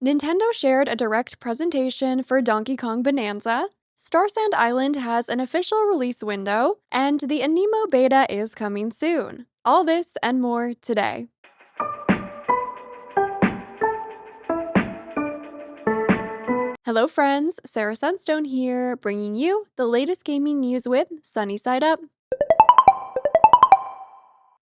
Nintendo shared a direct presentation for Donkey Kong Bananza, Starsand Island has an official release window, and the Aniimo Beta is coming soon. All this and more today. Hello friends, Sarah Sunstone here, bringing you the latest gaming news with Sunnyside Up.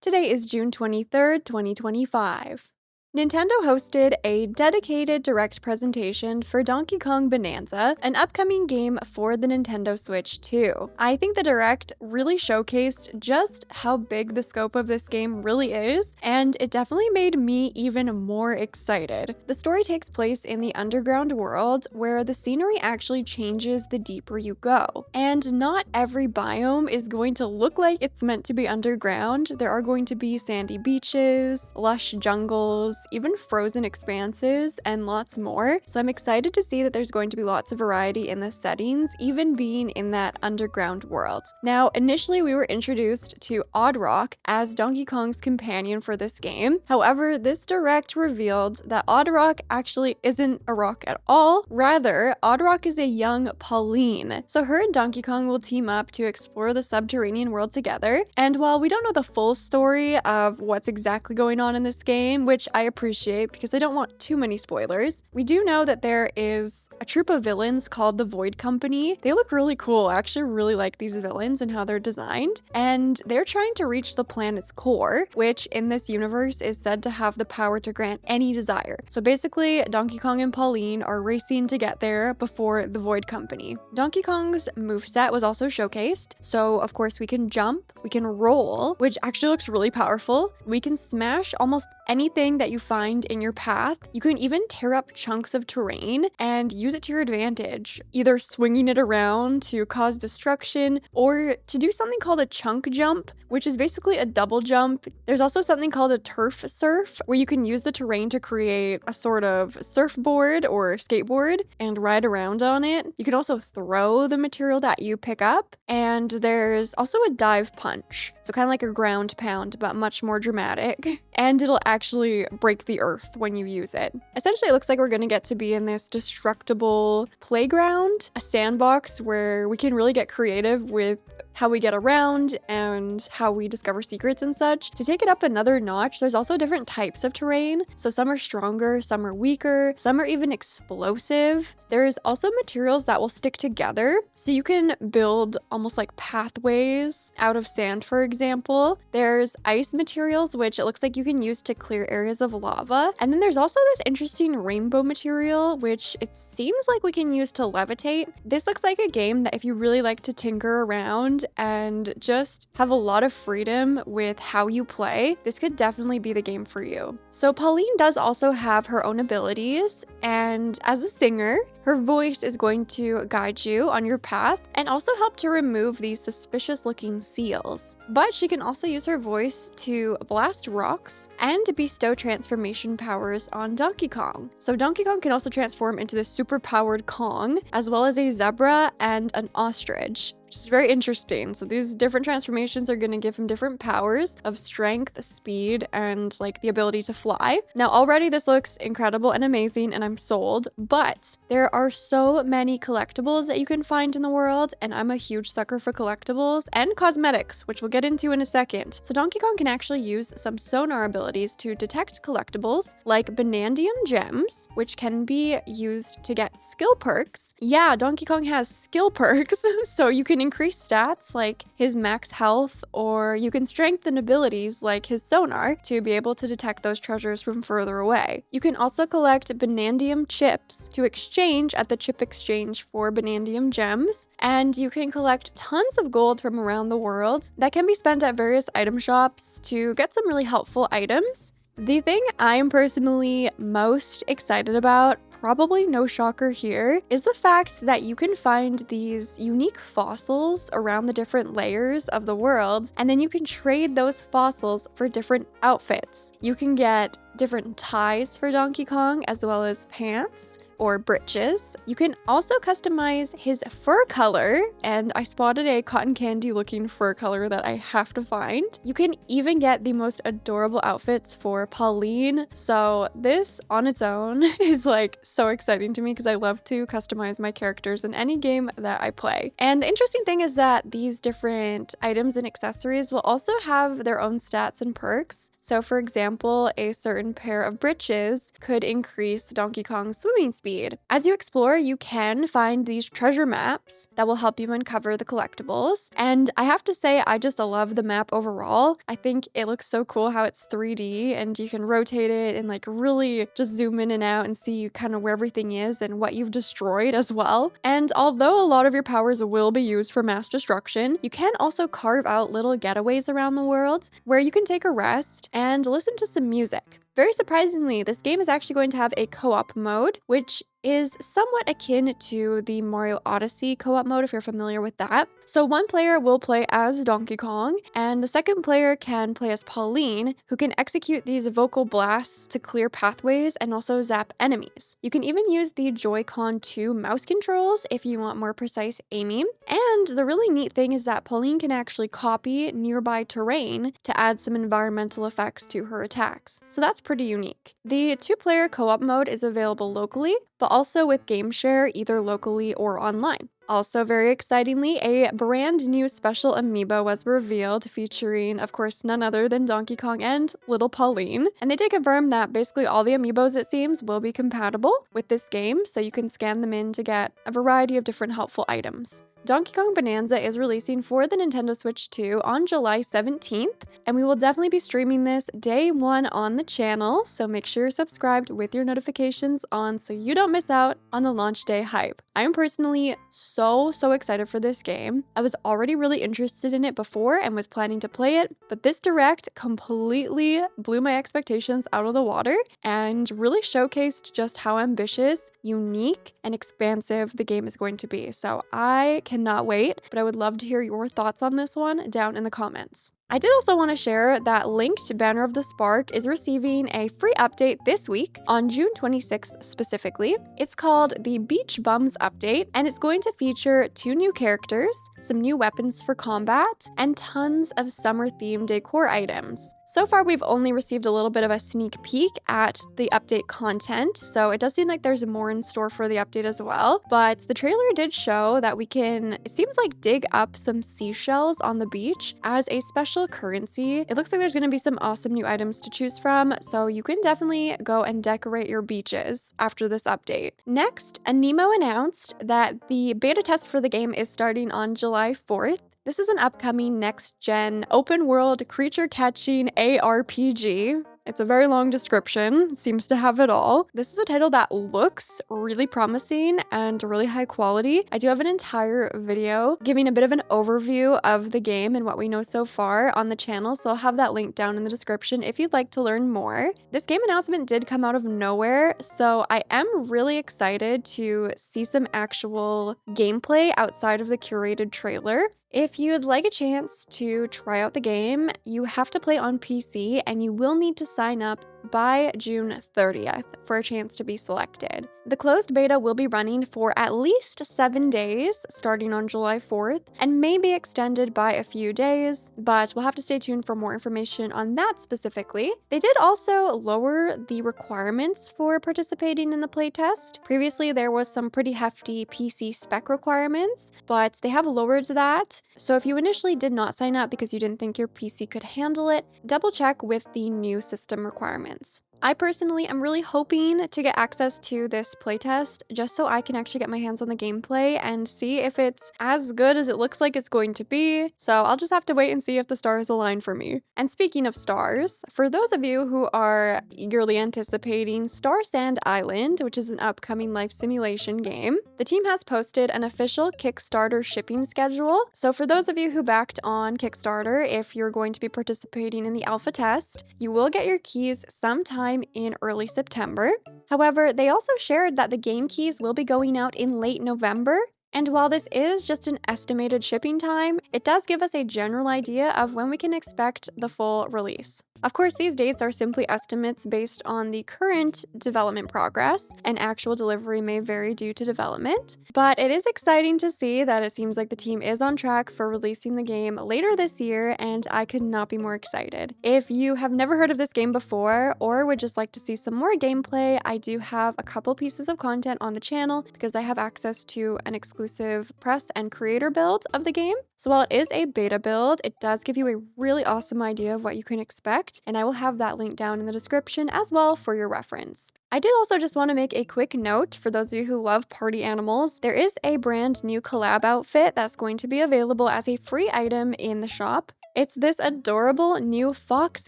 Today is June 23rd, 2025. Nintendo hosted a dedicated direct presentation for Donkey Kong Bananza, an upcoming game for the Nintendo Switch 2. I think the direct really showcased just how big the scope of this game really is, and it definitely made me even more excited. The story takes place in the underground world, where the scenery actually changes the deeper you go. And not every biome is going to look like it's meant to be underground. There are going to be sandy beaches, lush jungles, even frozen expanses, and lots more. So I'm excited to see that there's going to be lots of variety in the settings, even being in that underground world. Now, initially we were introduced to Odd Rock as Donkey Kong's companion for this game. However, this direct revealed that Odd Rock actually isn't a rock at all. Rather, Odd Rock is a young Pauline. So her and Donkey Kong will team up to explore the subterranean world together. And while we don't know the full story of what's exactly going on in this game, which I appreciate because I don't want too many spoilers, we do know that there is a troupe of villains called the Void Company. They look really cool. I actually really like these villains and how they're designed. And they're trying to reach the planet's core, which in this universe is said to have the power to grant any desire. So basically, Donkey Kong and Pauline are racing to get there before the Void Company. Donkey Kong's moveset was also showcased. So of course we can jump, we can roll, which actually looks really powerful. We can smash almost anything that you find in your path. You can even tear up chunks of terrain and use it to your advantage, either swinging it around to cause destruction or to do something called a chunk jump, which is basically a double jump. There's also something called a turf surf, where you can use the terrain to create a sort of surfboard or skateboard and ride around on it. You can also throw the material that you pick up, and there's also a dive punch, so kind of like a ground pound, but much more dramatic, and it'll actually break the earth when you use it. Essentially, it looks like we're going to get to be in this destructible playground, a sandbox where we can really get creative with how we get around and how we discover secrets and such. To take it up another notch, there's also different types of terrain. So some are stronger, some are weaker, some are even explosive. There's also materials that will stick together. So you can build almost like pathways out of sand, for example. There's ice materials, which it looks like you can use to clear areas of lava. And then there's also this interesting rainbow material, which it seems like we can use to levitate. This looks like a game that if you really like to tinker around and just have a lot of freedom with how you play, this could definitely be the game for you. So Pauline does also have her own abilities, and as a singer, her voice is going to guide you on your path and also help to remove these suspicious looking seals. But she can also use her voice to blast rocks and to bestow transformation powers on Donkey Kong. So Donkey Kong can also transform into the super powered Kong, as well as a zebra and an ostrich, which is very interesting. So these different transformations are going to give him different powers of strength, speed, and like the ability to fly. Now already this looks incredible and amazing, and I'm sold, but there are so many collectibles that you can find in the world, and I'm a huge sucker for collectibles and cosmetics, which we'll get into in a second. So Donkey Kong can actually use some sonar abilities to detect collectibles like Banandium gems, which can be used to get skill perks. Yeah, Donkey Kong has skill perks, so you can increase stats like his max health, or you can strengthen abilities like his sonar to be able to detect those treasures from further away. You can also collect Banandium chips to exchange at the chip exchange for Banandium gems, and you can collect tons of gold from around the world that can be spent at various item shops to get some really helpful items. The thing I'm personally most excited about, probably no shocker here, is the fact that you can find these unique fossils around the different layers of the world, and then you can trade those fossils for different outfits. You can get different ties for Donkey Kong, as well as pants, or breeches. You can also customize his fur color, and I spotted a cotton candy looking fur color that I have to find. You can even get the most adorable outfits for Pauline. So this on its own is like so exciting to me because I love to customize my characters in any game that I play. And the interesting thing is that these different items and accessories will also have their own stats and perks. So for example, a certain pair of breeches could increase Donkey Kong's swimming speed. As you explore, you can find these treasure maps that will help you uncover the collectibles. And I have to say, I just love the map overall. I think it looks so cool how it's 3D and you can rotate it and like really just zoom in and out and see kind of where everything is and what you've destroyed as well. And although a lot of your powers will be used for mass destruction, you can also carve out little getaways around the world where you can take a rest and listen to some music. Very surprisingly, this game is actually going to have a co-op mode, which is somewhat akin to the Mario Odyssey co-op mode if you're familiar with that. So one player will play as Donkey Kong, and the second player can play as Pauline, who can execute these vocal blasts to clear pathways and also zap enemies. You can even use the Joy-Con 2 mouse controls if you want more precise aiming. And the really neat thing is that Pauline can actually copy nearby terrain to add some environmental effects to her attacks. So that's pretty unique. The two-player co-op mode is available locally, but also with game share either locally or online. Also, very excitingly, a brand new special amiibo was revealed featuring, of course, none other than Donkey Kong and little Pauline. And they did confirm that basically all the amiibos, it seems, will be compatible with this game, so you can scan them in to get a variety of different helpful items. Donkey Kong Bananza is releasing for the Nintendo Switch 2 on July 17th, and we will definitely be streaming this day one on the channel, so make sure you're subscribed with your notifications on so you don't miss out on the launch day hype. I am personally so excited for this game. I was already really interested in it before and was planning to play it, but this direct completely blew my expectations out of the water and really showcased just how ambitious, unique, and expansive the game is going to be. So I cannot wait, but I would love to hear your thoughts on this one down in the comments. I did also want to share that Lynked Banner of the Spark is receiving a free update this week on June 26th specifically. It's called the Beach Bums Update, and it's going to feature 2 new characters, some new weapons for combat, and tons of summer-themed decor items. So far, we've only received a little bit of a sneak peek at the update content, so it does seem like there's more in store for the update as well. But the trailer did show that we can, it seems like, dig up some seashells on the beach as a special currency. It looks like there's going to be some awesome new items to choose from, so you can definitely go and decorate your beaches after this update. Next, Aniimo announced that the beta test for the game is starting on July 4th. This is an upcoming next-gen open-world creature-catching ARPG. It's a very long description, seems to have it all. This is a title that looks really promising and really high quality. I do have an entire video giving a bit of an overview of the game and what we know so far on the channel, so I'll have that linked down in the description if you'd like to learn more. This game announcement did come out of nowhere, so I am really excited to see some actual gameplay outside of the curated trailer. If you'd like a chance to try out the game, you have to play on PC and you will need to sign up by June 30th for a chance to be selected. The closed beta will be running for at least 7 days, starting on July 4th, and may be extended by a few days, but we'll have to stay tuned for more information on that specifically. They did also lower the requirements for participating in the playtest. Previously, there was some pretty hefty PC spec requirements, but they have lowered that. So if you initially did not sign up because you didn't think your PC could handle it, double check with the new system requirements. I personally am really hoping to get access to this playtest just so I can actually get my hands on the gameplay and see if it's as good as it looks like it's going to be. So I'll just have to wait and see if the stars align for me. And speaking of stars, for those of you who are eagerly anticipating Starsand Island, which is an upcoming life simulation game, the team has posted an official Kickstarter shipping schedule. So for those of you who backed on Kickstarter, if you're going to be participating in the alpha test, you will get your keys sometime in early September. However, they also shared that the game keys will be going out in late November. And while this is just an estimated shipping time, it does give us a general idea of when we can expect the full release. Of course, these dates are simply estimates based on the current development progress, and actual delivery may vary due to development. But it is exciting to see that it seems like the team is on track for releasing the game later this year, and I could not be more excited. If you have never heard of this game before or would just like to see some more gameplay, I do have a couple pieces of content on the channel because I have access to an exclusive press and creator build of the game. So while it is a beta build, it does give you a really awesome idea of what you can expect, and I will have that link down in the description as well for your reference. I did also just want to make a quick note for those of you who love party animals. There is a brand new collab outfit that's going to be available as a free item in the shop. It's this adorable new fox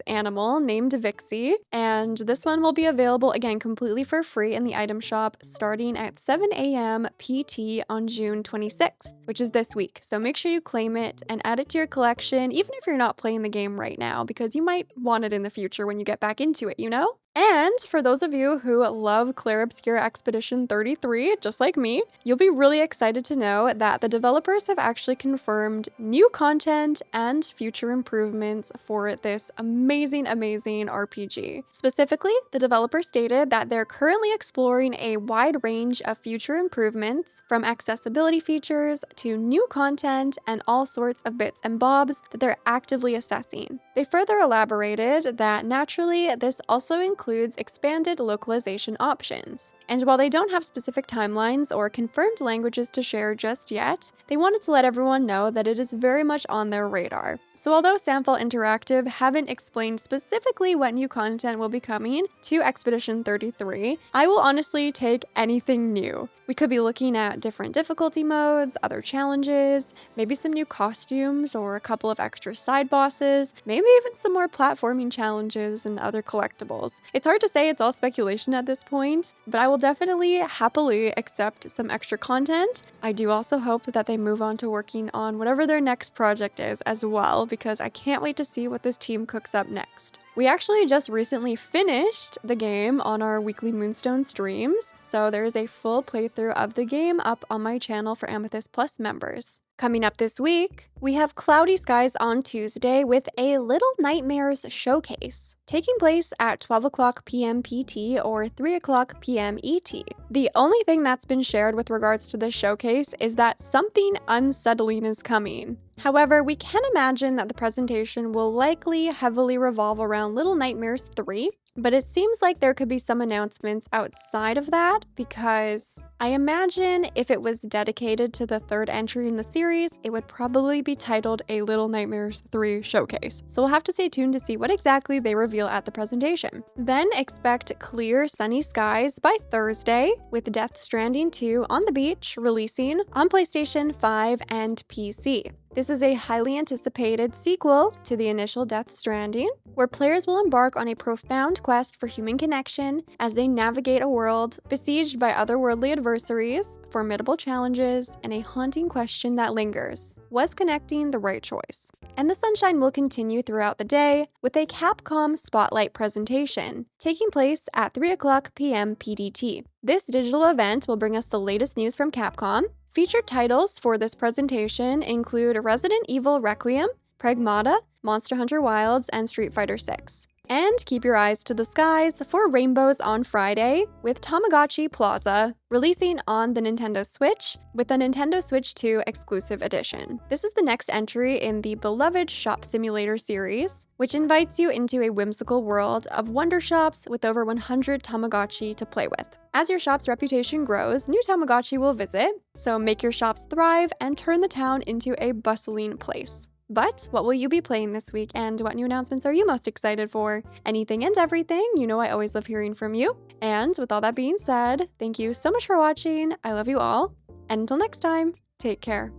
animal named Vixie, and this one will be available again completely for free in the item shop starting at 7 a.m. PT on June 26th, which is this week. So make sure you claim it and add it to your collection, even if you're not playing the game right now, because you might want it in the future when you get back into it, you know? And for those of you who love Clair Obscura Expedition 33, just like me, you'll be really excited to know that the developers have actually confirmed new content and future improvements for this amazing RPG. Specifically, the developer stated that they're currently exploring a wide range of future improvements, from accessibility features to new content and all sorts of bits and bobs that they're actively assessing. They further elaborated that naturally, this also includes expanded localization options. And while they don't have specific timelines or confirmed languages to share just yet, they wanted to let everyone know that it is very much on their radar. So although Samfall Interactive haven't explained specifically what new content will be coming to Expedition 33, I will honestly take anything new. We could be looking at different difficulty modes, other challenges, maybe some new costumes or a couple of extra side bosses, maybe even some more platforming challenges and other collectibles. It's hard to say, it's all speculation at this point, but I will definitely happily accept some extra content. I do also hope that they move on to working on whatever their next project is as well, because I can't wait to see what this team cooks up next. We actually just recently finished the game on our weekly Moonstone streams, so there is a full playthrough of the game up on my channel for Amethyst Plus members. Coming up this week, we have Cloudy Skies on Tuesday with a Little Nightmares showcase, taking place at 12 o'clock p.m. PT or 3 o'clock p.m. ET. The only thing that's been shared with regards to this showcase is that something unsettling is coming. However, we can imagine that the presentation will likely heavily revolve around Little Nightmares 3, but it seems like there could be some announcements outside of that, because I imagine if it was dedicated to the third entry in the series, it would probably be titled a Little Nightmares 3 Showcase. So we'll have to stay tuned to see what exactly they reveal at the presentation. Then expect clear sunny skies by Thursday, with Death Stranding 2 on the beach releasing on PlayStation 5 and PC. This is a highly anticipated sequel to the initial Death Stranding, where players will embark on a profound quest for human connection as they navigate a world besieged by otherworldly adversaries, formidable challenges, and a haunting question that lingers: was connecting the right choice? And the sunshine will continue throughout the day with a Capcom Spotlight presentation, taking place at 3 o'clock p.m. PDT. This digital event will bring us the latest news from Capcom. Featured titles for this presentation include Resident Evil Requiem, Pragmata, Monster Hunter Wilds, and Street Fighter 6. And keep your eyes to the skies for Rainbows on Friday, with Tamagotchi Plaza releasing on the Nintendo Switch with the Nintendo Switch 2 exclusive edition. This is the next entry in the beloved Shop Simulator series, which invites you into a whimsical world of wonder shops with over 100 Tamagotchi to play with. As your shop's reputation grows, new Tamagotchi will visit, so make your shops thrive and turn the town into a bustling place. But what will you be playing this week, and what new announcements are you most excited for? Anything and everything, you know I always love hearing from you. And with all that being said, thank you so much for watching, I love you all, and until next time, take care.